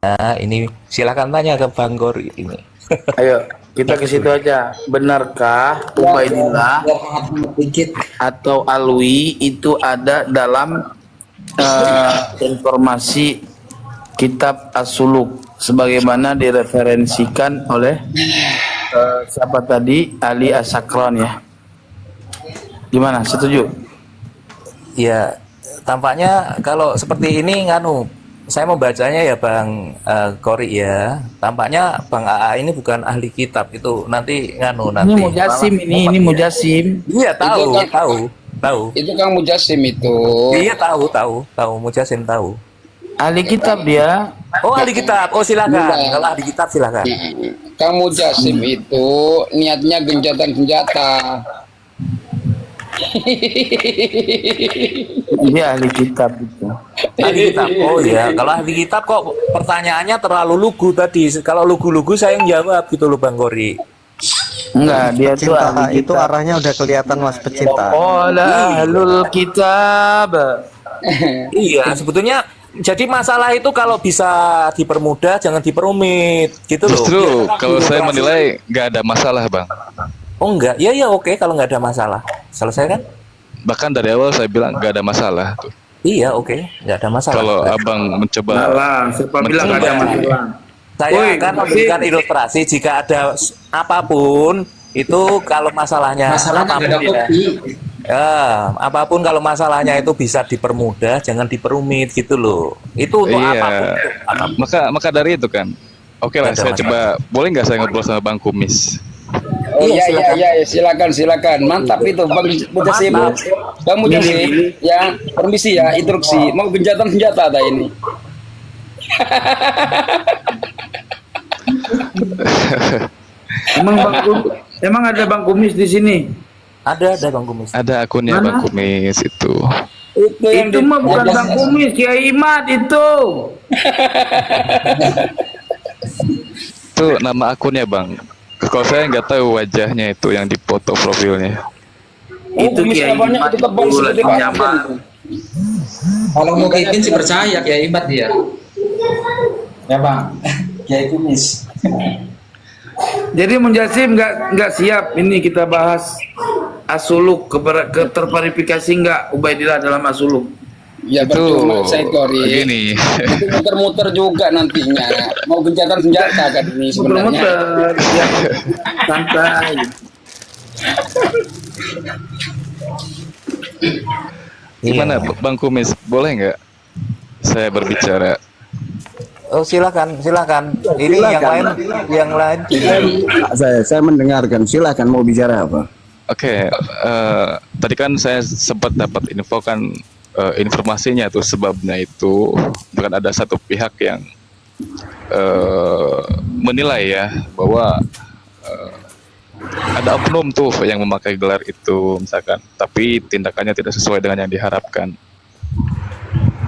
Nah, ini silakan tanya ke Bang Gori ini. Ayo, kita ke situ aja. Benarkah Ubaidillah Dikit. atau Alwi itu ada dalam informasi kitab As-Suluk sebagaimana direferensikan oleh siapa tadi, Ali As-Sakran ya? Gimana? Setuju? Ya, tampaknya kalau seperti ini nganu, saya membacanya ya Bang Gori ya. Tampaknya Bang AA ini bukan ahli kitab itu nanti nganu Ini nanti malah Mujasim, ini ngumpet ya. Mujasim. Iya Itu tahu, kan tahu, tahu. itu Kang Mujasim itu. Iya tahu, Mujasin tahu. Ahli kitab dia. Oh ahli kitab, oh silakan. Bukan. Kalau ahli kitab silakan. Kang Mujasim itu niatnya gencatan senjata. Dia ahli kitab itu. Ahli kitab. Oh iya, kalau ahli kitab kok pertanyaannya terlalu lugu tadi. Kalau lugu-lugu saya yang jawab gitu loh Bang Gori. Enggak, dia tuh Pecinta ahli itu kitab. arahnya udah kelihatan Mas pecinta. Qala ahlul kitab. Iya, sebetulnya jadi masalah itu kalau bisa dipermudah jangan diperumit gitu loh. Justru Biar kalau saya birokrasi- menilai nggak ada masalah bang. Oh enggak, ya oke kalau nggak ada masalah. Selesai kan? Bahkan dari awal saya bilang nggak ada masalah. Tuh. Iya oke, nggak ada masalah. Kalau abang mencoba Alah, siapa bilang nggak ada masalah? Saya Woi, akan tapi- memberikan ilustrasi jika ada apapun itu kalau masalahnya Masalahnya nggak ada apapun ya. kopi. Ya, apapun kalau masalahnya itu bisa dipermudah, jangan diperumit gitu loh. Itu untuk iya. apapun. Untuk apapun. Maka dari itu kan. Oke lah, Nggak ada saya masalah. coba. Boleh nggak saya ngobrol sama Bang Kumis? Oh Iya, iya silakan. Mantap itu Bang Mujasim. Mantap. Bang Mujasim, ya permisi ya, instruksi. Mau gencatan senjata ada ini. Emang ada Bang Kumis di sini? Ada Bang Kumis. Ada akunnya Mana? Bang Kumis itu. Itu mah bukan Bang Kumis, Kiai Imad itu. Itu nama akunnya bang. Kalau saya nggak tahu wajahnya itu yang di foto profilnya. Itu kumis Kiai abangnya Imad itu tebal itu seperti lagi Pak nyamar. Arjen. Kalau mau Ipin sih percaya ya Ibat dia. Ya Bang, Kiai Kumis. Jadi Munjasim nggak siap ini kita bahas As-Suluk terverifikasi nggak Ubaidillah dalam As-Suluk. Ya Itu betul, saya Kori. begini. Itu muter-muter juga nantinya. Mau gencatan senjata kan ini sebenarnya. Muter-muter ya santai. Gimana Iya. Bang Kumis? Boleh nggak saya berbicara? Oh silakan. Ini yang lain. Saya mendengarkan. Silakan mau bicara apa? Oke, tadi kan saya sempat dapat info kan informasinya tuh sebabnya itu bahkan ada satu pihak yang menilai ya bahwa ada oknum tuh yang memakai gelar itu misalkan, tapi tindakannya tidak sesuai dengan yang diharapkan.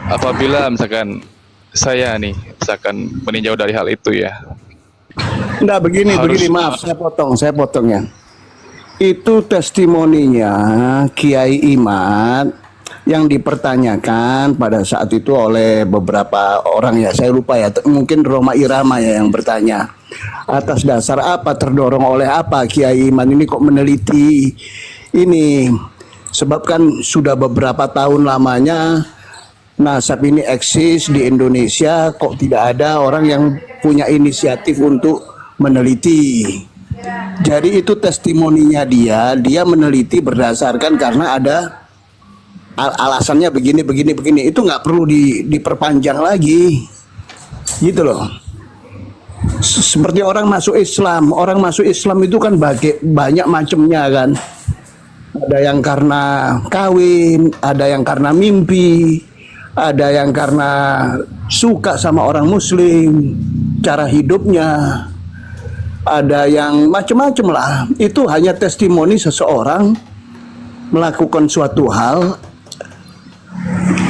Apabila misalkan saya nih misalkan meninjau dari hal itu ya, Enggak begini, maaf saya potong ya. Itu testimoninya Kiai Imad yang dipertanyakan pada saat itu oleh beberapa orang ya, saya lupa ya, mungkin Roma Irama ya yang bertanya. Atas dasar apa, terdorong oleh apa Kiai Imad ini kok meneliti ini? Sebab kan sudah beberapa tahun lamanya nasab ini eksis di Indonesia, kok tidak ada orang yang punya inisiatif untuk meneliti. Jadi itu testimoninya dia meneliti berdasarkan karena ada alasannya begini. Itu nggak perlu diperpanjang lagi, gitu loh. Seperti orang masuk Islam itu kan banyak macamnya kan. Ada yang karena kawin, ada yang karena mimpi, ada yang karena suka sama orang Muslim, cara hidupnya. Ada yang macam-macam lah. Itu hanya testimoni seseorang melakukan suatu hal,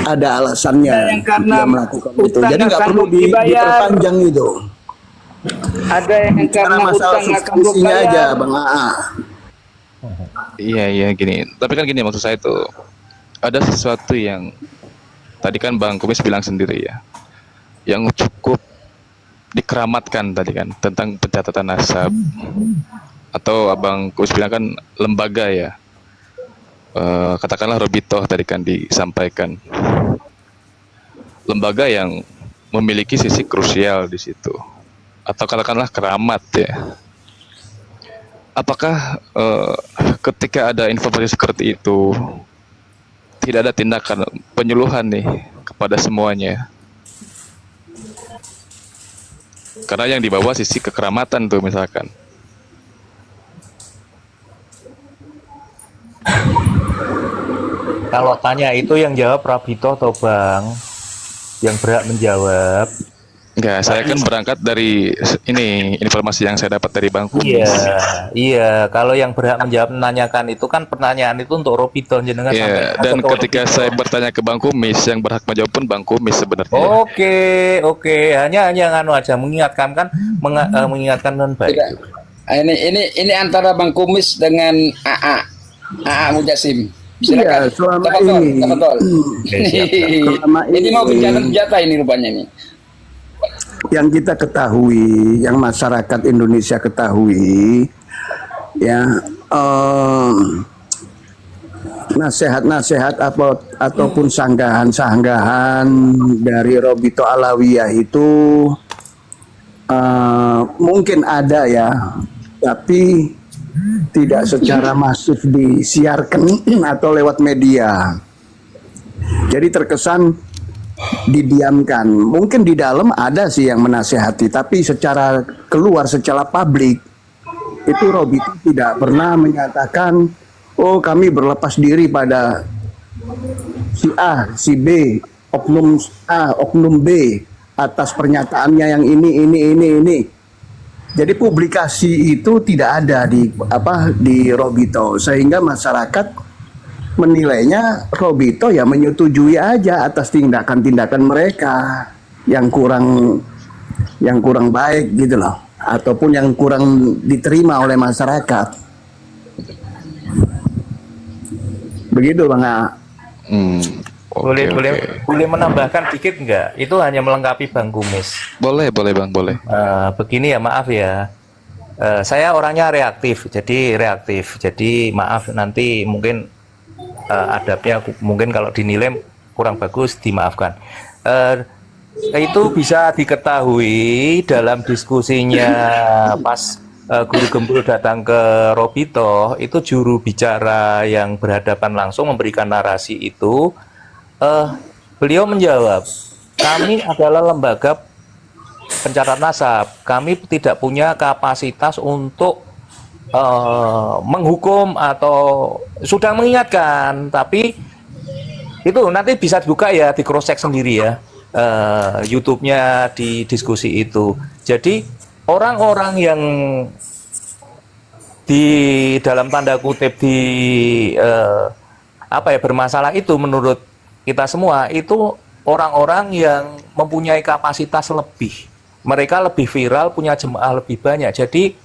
ada alasannya Yang karena dia melakukan itu. utang Jadi nggak nggak perlu sanggup dibayar. diperpanjang itu. Ada yang Karena karena masalah utang nggak sanggup substansinya aja, bayar. Bang Aa. iya gini. Tapi kan gini maksud saya itu ada sesuatu yang tadi kan Bang Kumis bilang sendiri ya, yang cukup dikeramatkan tadi kan tentang pencatatan nasab, atau Abang Kus bilang kan lembaga ya. Katakanlah Robito tadi kan disampaikan, lembaga yang memiliki sisi krusial di situ, atau katakanlah keramat ya. Apakah ketika ada informasi seperti itu tidak ada tindakan penyuluhan nih kepada semuanya? Karena yang dibawa sisi kekeramatan tuh misalkan. Kalau tanya itu yang jawab Rabito atau Bang yang berhak menjawab? Enggak, saya kan berangkat dari ini informasi yang saya dapat dari Bang Iya, Kumis. iya. Kalau yang berhak menjawab menanyakan itu kan pertanyaan itu untuk Robito jenengan Iya, sampai dan ke ketika Robito. saya bertanya ke Bang Kumis, yang berhak menjawab pun Bang Kumis sebenarnya. Oke, oke. Hanya nganu aja mengingatkan kan mengingatkan non baik. Tidak. Ini antara Bang Kumis dengan AA Mujasim. Iya, Silakan. selama Tafadhol, ini. tafadhol. Oke, siap, siap. Selama Ini mau ini. gencatan senjata ini rupanya ini. Yang kita ketahui, yang masyarakat Indonesia ketahui, ya nasihat-nasihat ataupun sanggahan-sanggahan dari Robito Alawiyah itu mungkin ada ya, tapi tidak secara masif disiarkan atau lewat media. Jadi terkesan didiamkan. Mungkin di dalam ada sih yang menasehati, tapi secara keluar, secara publik itu Robito tidak pernah menyatakan, oh kami berlepas diri pada si A, si B, oknum A, oknum B atas pernyataannya yang ini. Jadi publikasi itu tidak ada di Robito, sehingga masyarakat menilainya Robito ya menyetujui aja atas tindakan-tindakan mereka yang kurang baik gitu loh, ataupun yang kurang diterima oleh masyarakat. Begitu Bang A. Boleh, Oke, boleh, oke. boleh menambahkan dikit nggak? Itu hanya melengkapi Bang Kumis. Boleh Bang, boleh. Begini ya, maaf ya. Saya orangnya reaktif, jadi maaf nanti mungkin adabnya mungkin kalau dinilai kurang bagus dimaafkan. Itu bisa diketahui dalam diskusinya pas Guru Gembul datang ke Robito, itu juru bicara yang berhadapan langsung memberikan narasi itu, beliau menjawab, kami adalah lembaga pencatat nasab, kami tidak punya kapasitas untuk menghukum atau sudah mengingatkan, tapi itu nanti bisa dibuka ya, di cross check sendiri ya, YouTube-nya di diskusi itu. Jadi orang-orang yang di dalam tanda kutip bermasalah itu menurut kita semua itu orang-orang yang mempunyai kapasitas lebih, mereka lebih viral, punya jemaah lebih banyak. Jadi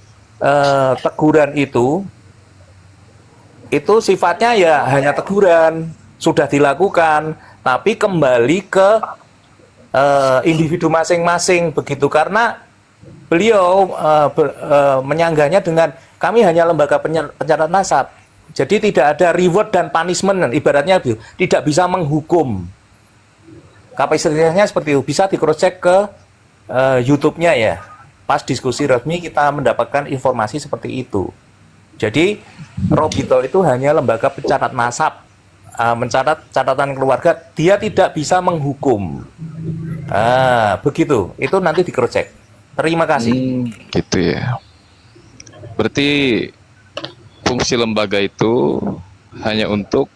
teguran itu sifatnya ya hanya teguran, sudah dilakukan, tapi kembali ke individu masing-masing begitu, karena beliau menyanggahnya dengan kami hanya lembaga pencatat nasab, jadi tidak ada reward dan punishment, ibaratnya tidak bisa menghukum. Kapasitasnya seperti itu, bisa di cross check ke YouTube-nya ya. Pas diskusi resmi kita mendapatkan informasi seperti itu. Jadi Robito itu hanya lembaga pencatat nasab, mencatat catatan keluarga, dia tidak bisa menghukum. Begitu. Itu nanti di cross check. Terima kasih. Gitu ya. Berarti fungsi lembaga itu hanya untuk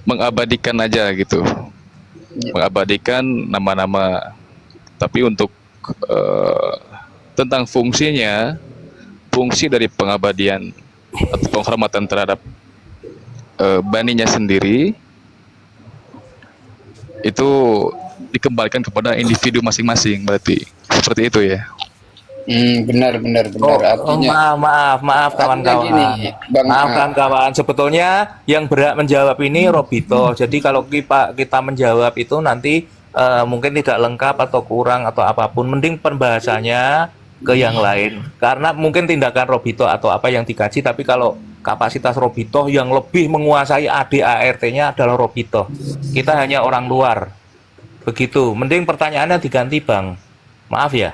mengabadikan aja gitu, mengabadikan nama-nama, tapi untuk tentang fungsinya, fungsi dari pengabadian atau penghormatan terhadap baninya sendiri itu dikembalikan kepada individu masing-masing, berarti seperti itu ya. Benar. Artinya Maaf kawan-kawan. gini, Bang, Maaf kawan-kawan. Sebetulnya yang berhak menjawab ini Robito. Jadi kalau kita menjawab itu nanti mungkin tidak lengkap atau kurang atau apapun, mending pembahasannya ke yang lain. Karena mungkin tindakan Robito atau apa yang dikaji, tapi kalau kapasitas Robito yang lebih menguasai ADART-nya adalah Robito. Kita hanya orang luar. Begitu. Mending pertanyaannya diganti, Bang. Maaf ya.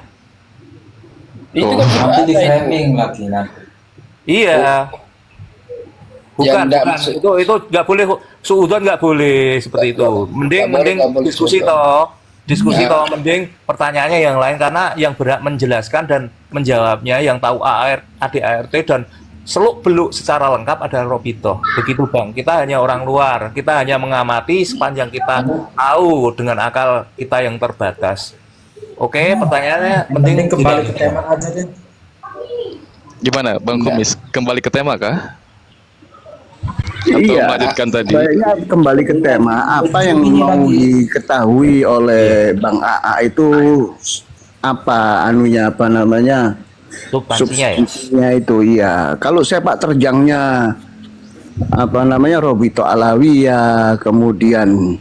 Itu kan sudah Nanti di ada itu. framing lagi nanti. Iya. Bukan, enggak bukan. maksud- Itu nggak boleh, suudon nggak boleh seperti itu. Mending nggak boleh diskusi suudon. toh. Diskusi Ya. toh, mending pertanyaannya yang lain, karena yang berhak menjelaskan dan menjawabnya yang tahu ADART dan seluk beluk secara lengkap adalah Robito. Begitu, Bang. Kita hanya orang luar. Kita hanya mengamati sepanjang kita tahu dengan akal kita yang terbatas. Oke, pertanyaannya Mending kembali tidak- ke tema aja deh. Gimana, Bang Kumis? Kembali ke tema kah? Atau Iya, melanjutkan tadi? kayaknya kembali ke tema apa yang mau diketahui oleh Bang AA itu apa anunya apa namanya substansinya ya. substansinya itu iya. Kalau sepak terjangnya apa namanya Robito Alawiyah, kemudian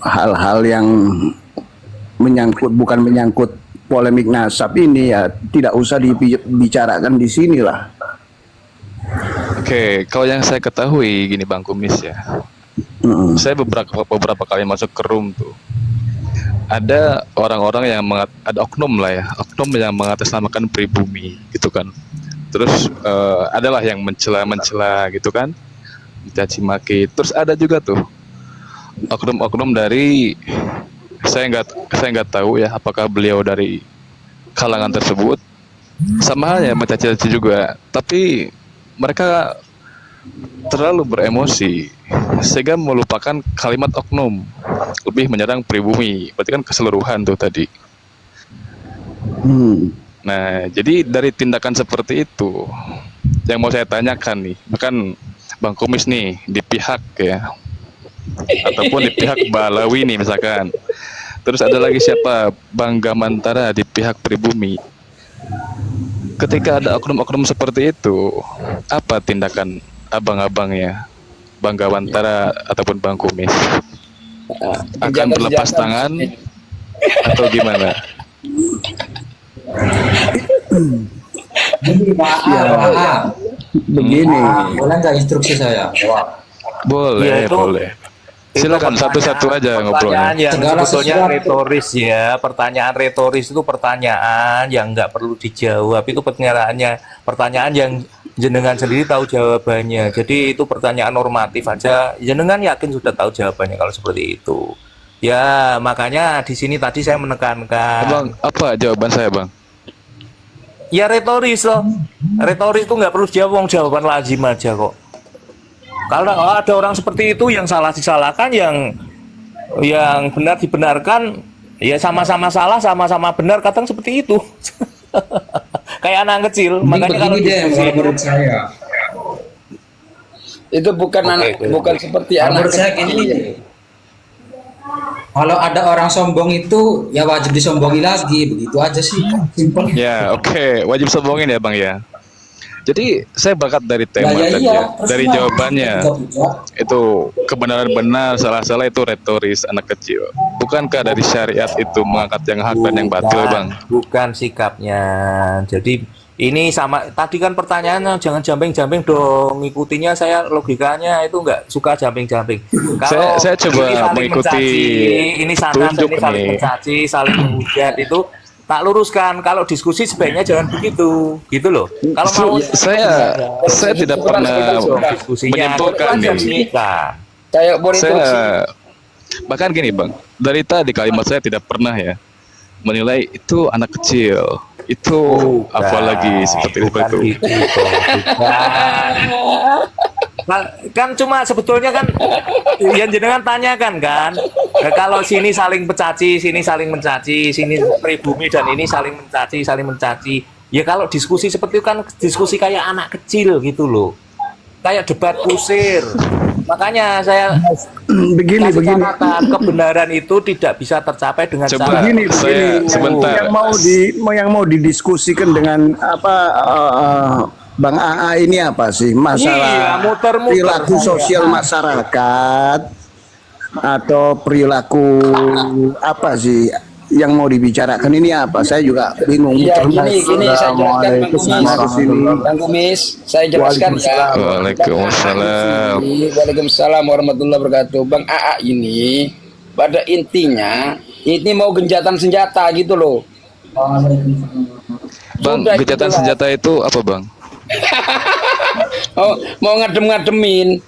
hal-hal yang bukan menyangkut polemik nasab ini ya tidak usah dibicarakan di sini lah. Oke, kalau yang saya ketahui gini Bang Kumis ya. Saya beberapa kali masuk ke room tuh. Ada orang-orang yang ada oknum lah ya, oknum yang mengatasnamakan pribumi gitu kan. Terus adalah yang mencela gitu kan, mencaci maki. Terus ada juga tuh oknum-oknum dari saya nggak tahu ya apakah beliau dari kalangan tersebut, sama halnya mencaci juga, tapi mereka terlalu beremosi sehingga melupakan kalimat oknum, lebih menyerang pribumi, berarti kan keseluruhan tuh tadi. Nah, jadi dari tindakan seperti itu yang mau saya tanyakan nih, bahkan Bang Kumis nih di pihak ya, ataupun di pihak Balawi nih misalkan, terus ada lagi siapa, Bang Gamantara di pihak pribumi. Ketika ada oknum-oknum seperti itu, apa tindakan abang-abangnya, Bang Gamantara ataupun Bang Kumis? Akan berlepas tangan atau gimana? Ini Pak AA. Begini. Boleh nggak instruksi saya? Wah. Boleh, Ya, itu- boleh. Itu Silakan satu-satu aja pertanyaan ngobrolnya. yang Segala sebetulnya sesuatu. retoris ya. Pertanyaan retoris itu pertanyaan yang nggak perlu dijawab. Itu pertanyaan yang jenengan sendiri tahu jawabannya. Jadi itu pertanyaan normatif aja. Jenengan yakin sudah tahu jawabannya kalau seperti itu. Ya makanya di sini tadi saya menekankan. Bang, apa jawaban saya, Bang? Ya retoris loh. Retoris itu nggak perlu dijawab, jawaban lazim aja kok. Kalau ada orang seperti itu yang salah disalahkan, yang benar dibenarkan, ya sama-sama salah, sama-sama benar, kadang seperti itu. Kayak anak kecil, makanya kalau Begini deh, diskusi, menurut saya. Itu bukan Oke, anak, oke. bukan seperti anak Menurut saya kecil. gini. Kalau ada orang sombong itu ya wajib disombongi lagi, begitu aja sih. Simpel. Ya, oke, wajib sombongin ya, Bang ya. Jadi saya berangkat dari tema Nah, ya tadi iya, ya, terus dari gimana? jawabannya. Puja-puja. Itu kebenaran benar, salah-salah itu retoris anak kecil. Bukankah dari syariat itu mengangkat yang hak dan yang batil, Bang? bukan sikapnya. Jadi ini sama tadi kan pertanyaannya, jangan jamping-jamping dong. Ngikutinya saya logikanya itu nggak suka jamping-jamping. Saya coba ini saling mengikuti mencaci, ini sana tunjuk ini saling nih. mencaci, saling menghujat itu tak luruskan. Kalau diskusi sebaiknya jangan begitu, gitu loh. Kalau mau Saya tidak pernah diskusinya menyimpulkan itu kan nih. Kayak boleh Saya bahkan gini, Bang, dari tadi kalimat saya tidak pernah ya menilai itu anak kecil, itu apalagi seperti itu. gitu, bukan. Kan cuma sebetulnya kan yang jenengan tanyakan kan, kalau sini saling mencaci, sini saling mencaci, sini pribumi dan ini saling mencaci. Ya kalau diskusi seperti itu kan diskusi kayak anak kecil gitu loh, kayak debat kusir. Makanya saya Begini, kasih begini. catatan, kebenaran itu tidak bisa tercapai dengan Coba cara Begini, saya begini. sebentar. Yang mau didiskusikan dengan apa Bang AA ini apa sih Iya, masalah muter-muter perilaku saya. sosial masyarakat atau perilaku apa sih yang mau dibicarakan ini apa? Saya juga bingung. Iya, gini saya jelaskan Bang Kumis. Bang Kumis, saya jelaskan ya. Waalaikumsalam. Waalaikumsalam warahmatullahi wabarakatuh. Bang AA ini pada intinya ini mau gencatan senjata gitu loh. Bang, Sudah, gencatan itulah. senjata itu apa, Bang? mau ngadem-ngademin.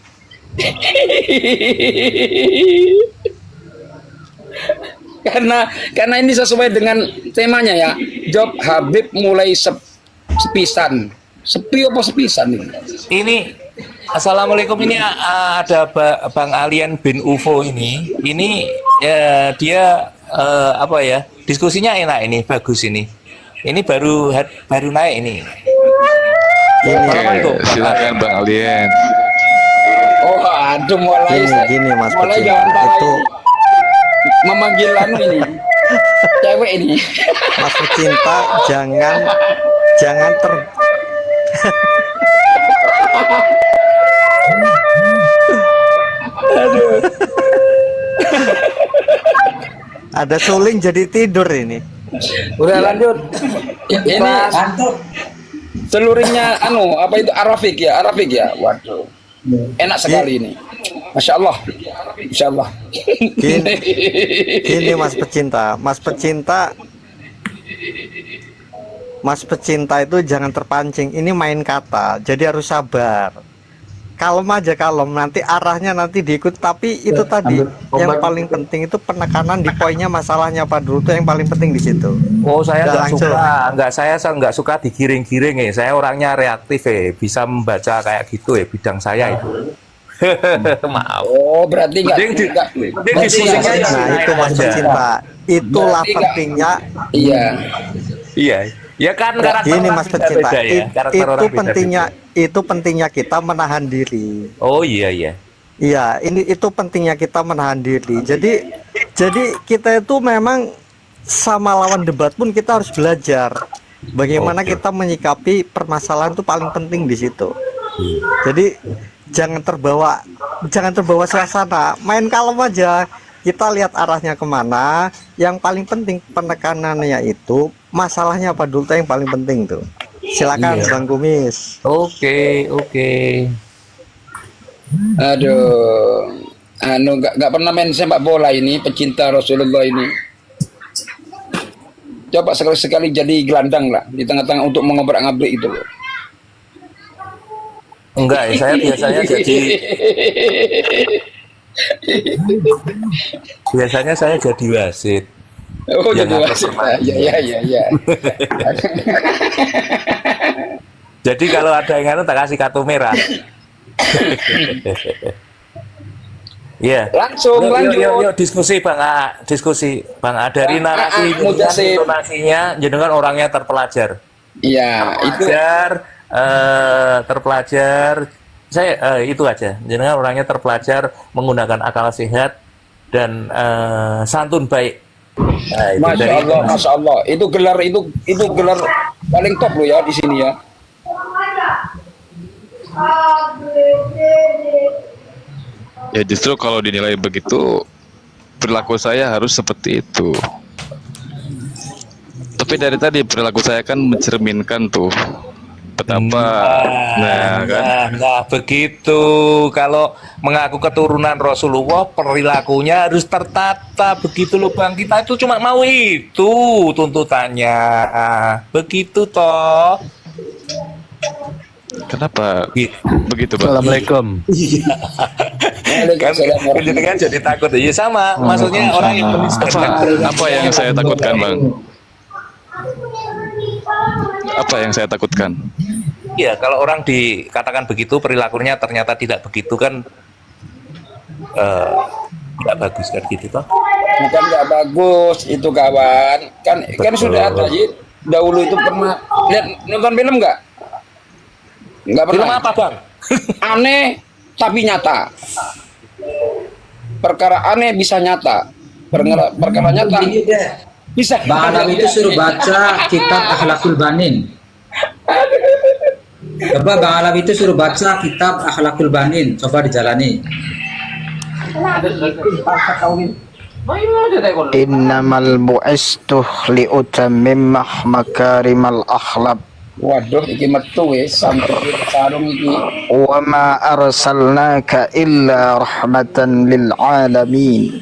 karena ini sesuai dengan temanya ya. Job Habib mulai sepisan. Sepi apa sepisan ini? Ini Assalamualaikum, ini ada Bang Alien bin UFO ini. Ini dia apa ya? Diskusinya enak ini, bagus ini. Ini baru naik ini. Oke, silakan Bang Alien. Oh, aduh mulai Gini Mas mulai Pecinta, antara itu memanggil ini cewek ini. Mas Pecinta jangan ada suling jadi tidur ini. Udah lanjut. Ini seluruhnya apa itu Arafik ya. Waduh. Enak sekali ini. Masya Allah. Insya Allah. Gini Mas Pecinta itu jangan terpancing. Ini main kata, jadi harus sabar. Kalem aja, kalem. Nanti arahnya nanti diikut. Tapi itu tadi yang paling penting itu penekanan di poinnya, masalahnya apa dulu, itu yang paling penting di situ. Oh, saya Udah nggak langsung. suka, saya nggak suka digiring-giring ya. Saya orangnya reaktif bisa membaca kayak gitu bidang saya itu. Maaf. Oh, berarti enggak. Mending diskusinya yang Nah lain itu Mas aja. Pecinta, itulah Berarti pentingnya. Iya. Iya. Ya kan karakter Gini orang Mas Pecinta, beda-beda ya. Karakter orang beda-beda. itu pentingnya kita menahan diri. Oh iya. Iya, itu pentingnya kita menahan diri. Jadi kita itu memang sama lawan debat pun kita harus belajar bagaimana kita menyikapi permasalahan, itu paling penting di situ. Jadi jangan terbawa suasana, main kalem aja. Kita lihat arahnya kemana. Yang paling penting penekanannya itu masalahnya apa dulu, yang paling penting tuh. Silakan Bang Kumis. Oke. Aduh. Nggak pernah main sepak bola ini, pecinta Rasulullah ini. Coba sekali-sekali jadi gelandang lah di tengah-tengah untuk mengobrak-ngabrik itu loh. Enggak, saya biasanya saya jadi wasit. Oh, Yang jadi ngatur wasit. permainan. Ya. Jadi kalau ada yang tak kasih kartu merah. Iya. Langsung lanjut. Yuk, diskusi Bang A, dari narasi Mujasib. intonasinya, jenengan orangnya terpelajar. Iya, itu Terpelajar. Saya itu aja. Jenengan orangnya terpelajar, menggunakan akal sehat dan santun baik. Nah, itu Masya dari Allah, Masya Allah. Itu gelar paling top loh ya di sini ya. Ya justru kalau dinilai begitu, perilaku saya harus seperti itu. Tapi dari tadi perilaku saya kan mencerminkan tuh betapa Nah, begitu. Kalau mengaku keturunan Rasulullah, perilakunya harus tertata. Begitu loh Bang. Kita itu cuma mau itu tuntutannya. Begitu toh. kenapa Gitu. begitu Bang? Assalamualaikum. Kan kan jadi takut. Ya sama. Maksudnya orang yang Apa yang saya takutkan Bang? Apa yang saya takutkan? Iya, kalau orang dikatakan begitu, perilakunya ternyata tidak begitu kan nggak bagus kan gitu toh. Bukan nggak bagus itu kawan. Kan sudah ada Yid. Dahulu itu pernah nonton film nggak? Nggak pernah. Film apa Bang? Aneh tapi nyata. Perkara aneh bisa nyata. Perkara nyata bisa. Bang Adam itu suruh baca kitab Akhlakul Banin. Coba Bang Alam itu suruh baca kitab Akhlakul Banin, coba dijalani. Innamal bu'istu liutammimah makarimal akhlaq Waduh, iki metu wis sampai sarung iki. wa ma arsalnaka illa rahmatan lil alamin.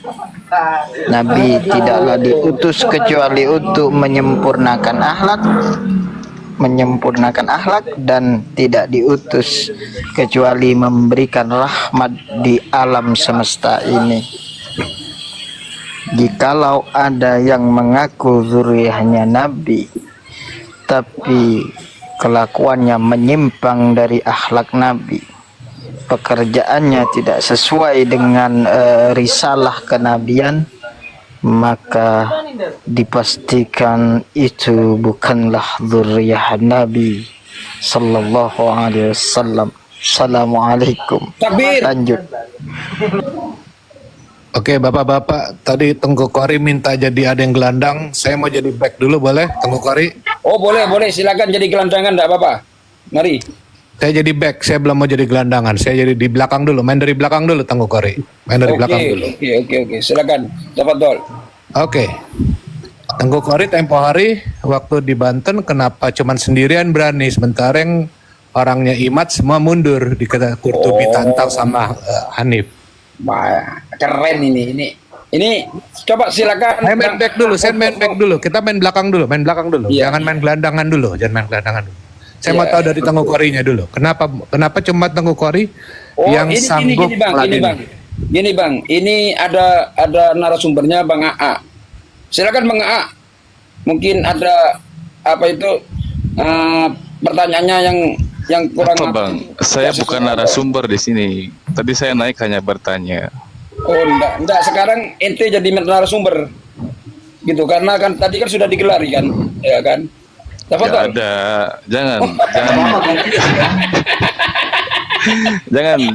Nabi tidaklah diutus kecuali untuk menyempurnakan akhlak dan tidak diutus kecuali memberikan rahmat di alam semesta ini. Jikalau ada yang mengaku zuriyahnya Nabi tapi kelakuannya menyimpang dari akhlak Nabi, pekerjaannya tidak sesuai dengan risalah kenabian, maka dipastikan itu bukanlah zuriyah Nabi sallallahu alaihi wasallam. Assalamualaikum. Takbir. Lanjut. Oke, bapak-bapak, tadi Tengku Kori minta jadi ada yang gelandang. Saya mau jadi back dulu, boleh, Tengku Kori? Oh boleh, silakan jadi gelandangan, enggak apa-apa. Mari. Saya jadi back, saya belum mau jadi gelandangan. Saya jadi di belakang dulu, main dari belakang dulu, Tengku Kori. Main dari belakang dulu. Oke, silakan. Tafadhol. Oke. Tengku Kori tempo hari waktu di Banten kenapa cuman sendirian berani, sementara yang orangnya Imat semua mundur, dikata Kurtubi tantang sama Hanif. Wah, keren ini. Ini coba silakan. Saya main back dulu. Kita main belakang dulu. Iya. Jangan main gelandangan dulu. Saya mau tahu dari Tengku Korinya dulu. Kenapa cuma Tengku Kori yang sanggup meladeni? Gini bang, ini ada narasumbernya Bang AA. Silakan Bang AA. Mungkin ada pertanyaannya yang kurang Apa bang? Saya bukan narasumber di sini. Tadi saya naik hanya bertanya. Oh enggak. Sekarang ente jadi narasumber, gitu. Karena kan tadi kan sudah digelari kan, ya kan? Gak ada.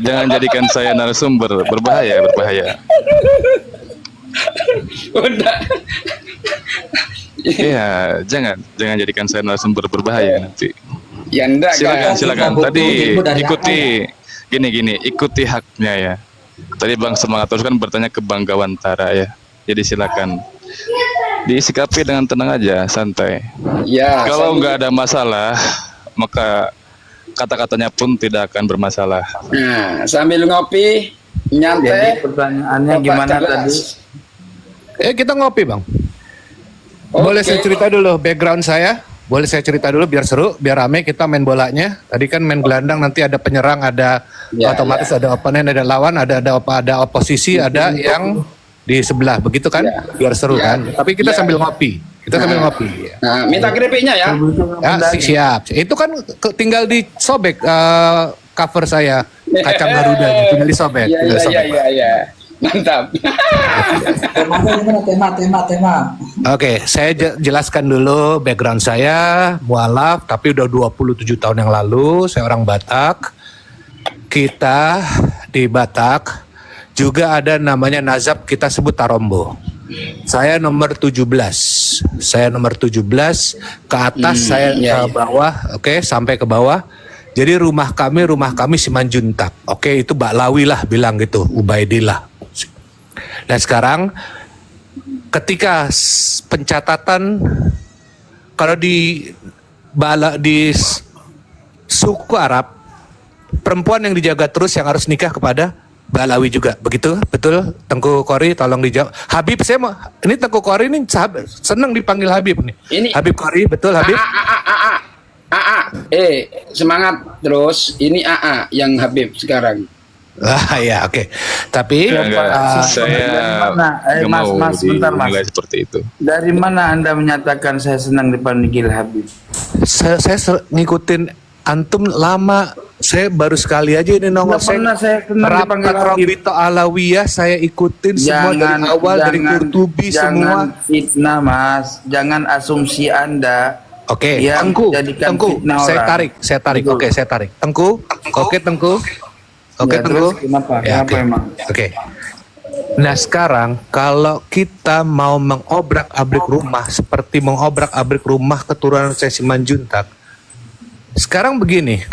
Jangan jadikan saya narasumber. Berbahaya. Udah. Iya, jangan jadikan saya narasumber, berbahaya nanti. Ya enggak. Silakan. Tadi ikuti haknya ya. Tadi Bang Semangat terus kan bertanya ke Bang Gawantara ya. Jadi silakan disikapi dengan tenang aja, santai. Ya. Kalau nggak ada masalah, maka kata-katanya pun tidak akan bermasalah. Nah, sambil ngopi, nyantai. Jadi pertanyaannya gimana tadi? Kita ngopi, Bang. Boleh saya cerita dulu background saya? Boleh saya cerita dulu biar seru, biar rame kita main bolanya. Tadi kan main gelandang, nanti ada penyerang, ada otomatis ada oponen, ada lawan, ada oposisi, ada yang di sebelah, begitu kan? Biar seru kan. Tapi kita sambil ngopi. Nah, minta keripiknya ya. Siap. Itu kan tinggal disobek cover saya kacang Garuda, tinggal disobek. Iya. Mantap. tema. Oke, saya jelaskan dulu background saya, mualaf, tapi udah 27 tahun yang lalu, saya orang Batak. Kita di Batak juga ada namanya nazab, kita sebut Tarombo. Saya nomor 17. Ke atas saya ke bawah, sampai ke bawah. Jadi rumah kami Simanjuntak. Itu Baklawi lah bilang gitu, Ubaidillah. Dan sekarang ketika pencatatan, kalau di suku Arab, perempuan yang dijaga terus yang harus nikah kepada Balawi juga, begitu? Betul, Tengku Kori, tolong dijawab. Habib, ini Tengku Kori ini senang dipanggil Habib nih. Ini Habib Kori, betul Habib? Semangat terus. Ini AA yang Habib sekarang. Ya, oke. Tapi saya Mas, bentar Mas. Seperti itu. Dari mana Anda menyatakan saya senang dipanggil Habib? Saya ngikutin antum lama. Saya baru sekali aja ini nongol. Saya senang dipanggil Habib. Rabito Alawiyah saya ikutin semua dari awal, dari Kurtubi semua. Jangan fitnah Mas, jangan asumsi Anda. Oke, Tengku, saya tarik. Oke, saya tarik. Tengku. Kenapa emang? Oke. Nah sekarang kalau kita mau mengobrak-abrik rumah seperti mengobrak-abrik rumah keturunan saya Simanjuntak, sekarang begini,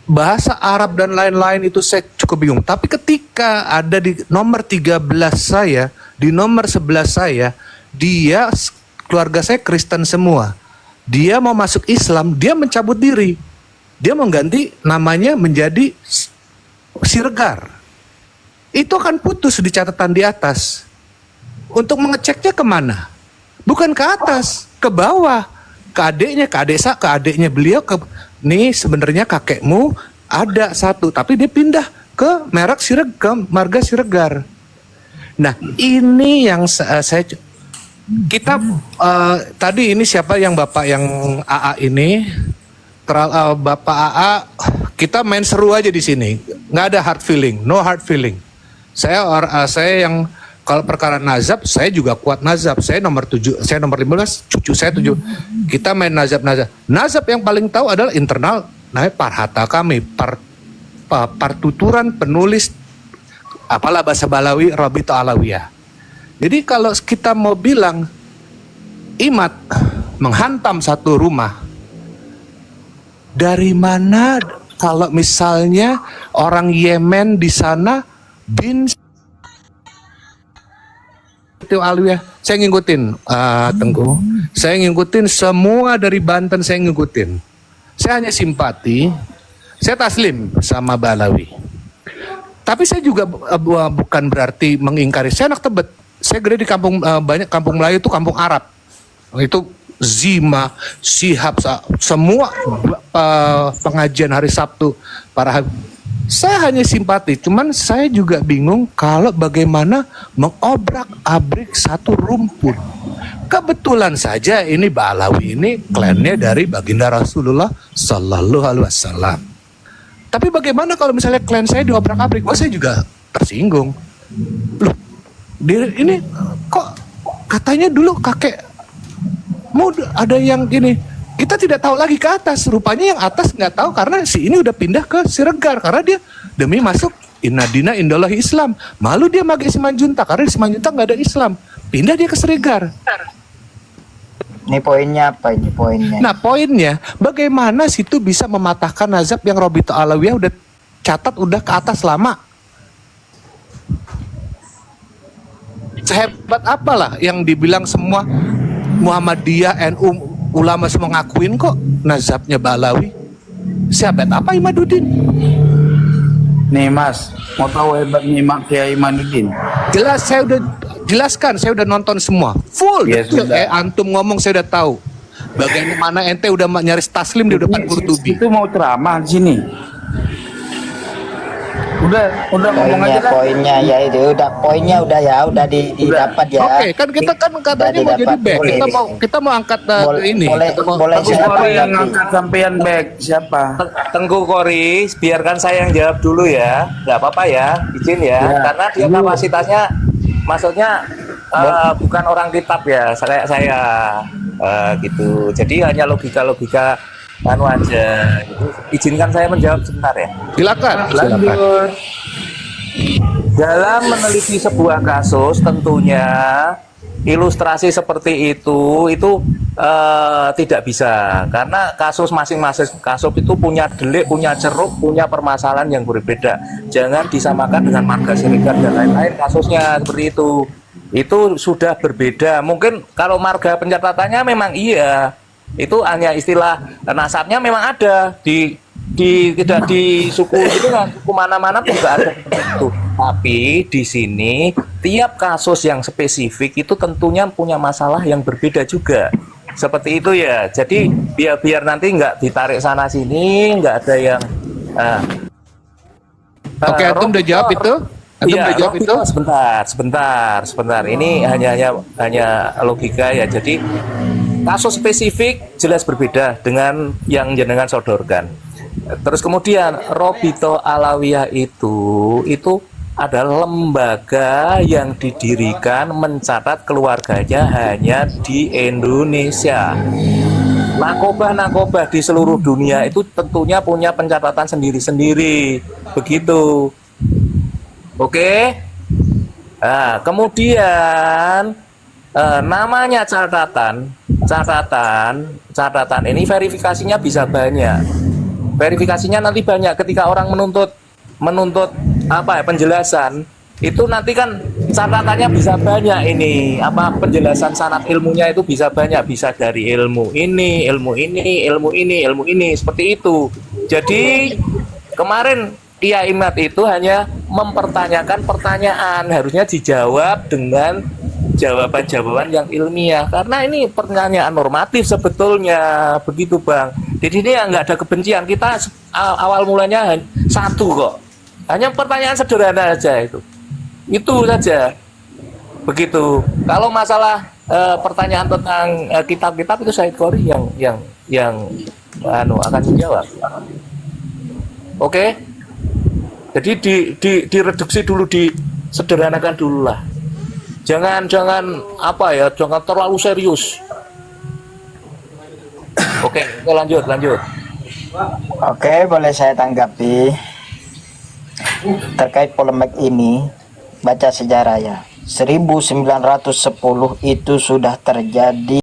bahasa Arab dan lain-lain itu saya cukup bingung. Tapi ketika ada di nomor 13 saya, di nomor 11 saya, keluarga saya Kristen semua. Dia mau masuk Islam, dia mencabut diri. Dia mau ganti namanya menjadi Siregar. Itu akan putus di catatan di atas. Untuk mengeceknya kemana? Bukan ke atas, ke bawah, ke adiknya, ke adiknya beliau. Nih sebenarnya kakekmu ada satu, tapi dia pindah ke merek ke marga Siregar. Nah ini yang kita tadi ini siapa yang bapak yang AA ini? Bapak AA, kita main seru aja di sini, nggak ada hard feeling, no hard feeling. Saya yang kalau perkara nazab, saya juga kuat nazab. Saya nomor 7, saya nomor 15, cucu saya 7. Kita main nazab. Nazab yang paling tahu adalah internal, namanya Parhata kami, partuturan penulis apalah bahasa Balawi, Rabita Alawiyah. Jadi kalau kita mau bilang Imat menghantam satu rumah, dari mana kalau misalnya orang Yemen di sana bin Alawiyah, saya ngikutin Tengku, saya ngikutin semua dari Banten, saya ngikutin. Saya hanya simpati, saya taslim sama Balawi. Tapi saya juga bukan berarti mengingkari. Saya anak Tebet, saya gede di kampung, banyak kampung Melayu itu kampung Arab. Itu Zima, Sihab, semua pengajian hari Sabtu para. Saya hanya simpati, cuman saya juga bingung kalau bagaimana mengobrak-abrik satu rumpun. Kebetulan saja ini Balawi ini klannya dari baginda Rasulullah Sallallahu Alaihi Wasallam. Tapi bagaimana kalau misalnya klan saya diobrak-abrik? Oh, saya juga tersinggung. Loh, ini kok katanya dulu kakek mau ada yang gini. Kita tidak tahu lagi ke atas. Rupanya yang atas nggak tahu karena si ini udah pindah ke Siregar karena dia demi masuk Inna Dina Indallahi Islam. Malu dia pakai Simanjuntak karena di Simanjuntak nggak ada Islam. Pindah dia ke Siregar. Ini poinnya apa ini poinnya? Nah poinnya bagaimana situ bisa mematahkan nazab yang Rabita Alawiyah udah catat udah ke atas lama. Sehebat apalah yang dibilang semua Muhammadiyah, NU, ulama semua ngakuin kok nazabnya Balawi. Siapa apa Imaduddin? Nih Mas, mau tahu hebatnya Kiai Imaduddin? Jelas, saya udah jelaskan, saya udah nonton semua full. Ya, antum ngomong saya udah tahu. Bagaimana ente udah nyaris taslim di depan Qurtubi. Itu mau ceramah di sini. Udah ngomong aja lah. Poinnya ya itu poinnya udah didapat ya. Oke, kan kita kan katanya mau jadi back. Kita mau angkat ini. Boleh Siapa yang angkat sampean back? Siapa? Tengku Kori, biarkan saya yang jawab dulu ya, nggak apa-apa ya, izin ya, karena dia kapasitasnya, maksudnya bukan orang kitab ya, kayak saya gitu. Jadi hanya logika anu aja gitu. Izinkan saya menjawab sebentar ya. Silakan. Dalam meneliti sebuah kasus tentunya ilustrasi seperti itu tidak bisa karena kasus masing-masing kasus itu punya delik, punya ceruk, punya permasalahan yang berbeda. Jangan disamakan dengan marga Siregar dan lain-lain kasusnya seperti itu. Itu sudah berbeda. Mungkin kalau marga pencatatannya memang iya. Itu hanya istilah nasabnya memang ada tidak di suku itu kan, suku mana-mana pun juga ada itu. Tapi di sini tiap kasus yang spesifik itu tentunya punya masalah yang berbeda juga. Seperti itu ya. Jadi biar nanti nggak ditarik sana sini, nggak ada yang Oke, antum udah jawab itu? Antum udah jawab itu? Sebentar. Ini hanya logika ya. Jadi kasus spesifik jelas berbeda dengan yang jenengan sodorkan. Terus kemudian Rabita Alawiyah itu adalah lembaga yang didirikan mencatat keluarganya hanya di Indonesia. Nakobah di seluruh dunia itu tentunya punya pencatatan sendiri-sendiri. Begitu. Oke? Nah, kemudian namanya catatan ini verifikasinya bisa banyak. Verifikasinya nanti banyak ketika orang menuntut menuntut apa ya penjelasan, itu nanti kan catatannya bisa banyak ini, apa penjelasan sanad ilmunya itu bisa banyak, bisa dari ilmu ini, ilmu ini, ilmu ini, ilmu ini, seperti itu. Jadi kemarin Kiai Imad itu hanya mempertanyakan pertanyaan, harusnya dijawab dengan jawaban-jawaban yang ilmiah, karena ini pertanyaan normatif sebetulnya, begitu Bang. Jadi ini nggak ada kebencian, kita awal mulanya satu kok, hanya pertanyaan sederhana aja itu saja, begitu. Kalau masalah pertanyaan tentang kitab-kitab itu Said Qori yang akan menjawab. Oke, jadi direduksi dulu, disederhanakan dulu lah. Jangan apa ya, jangan terlalu serius. Oke, lanjut. Oke, boleh saya tanggapi terkait polemik ini. Baca sejarah ya. 1910 itu sudah terjadi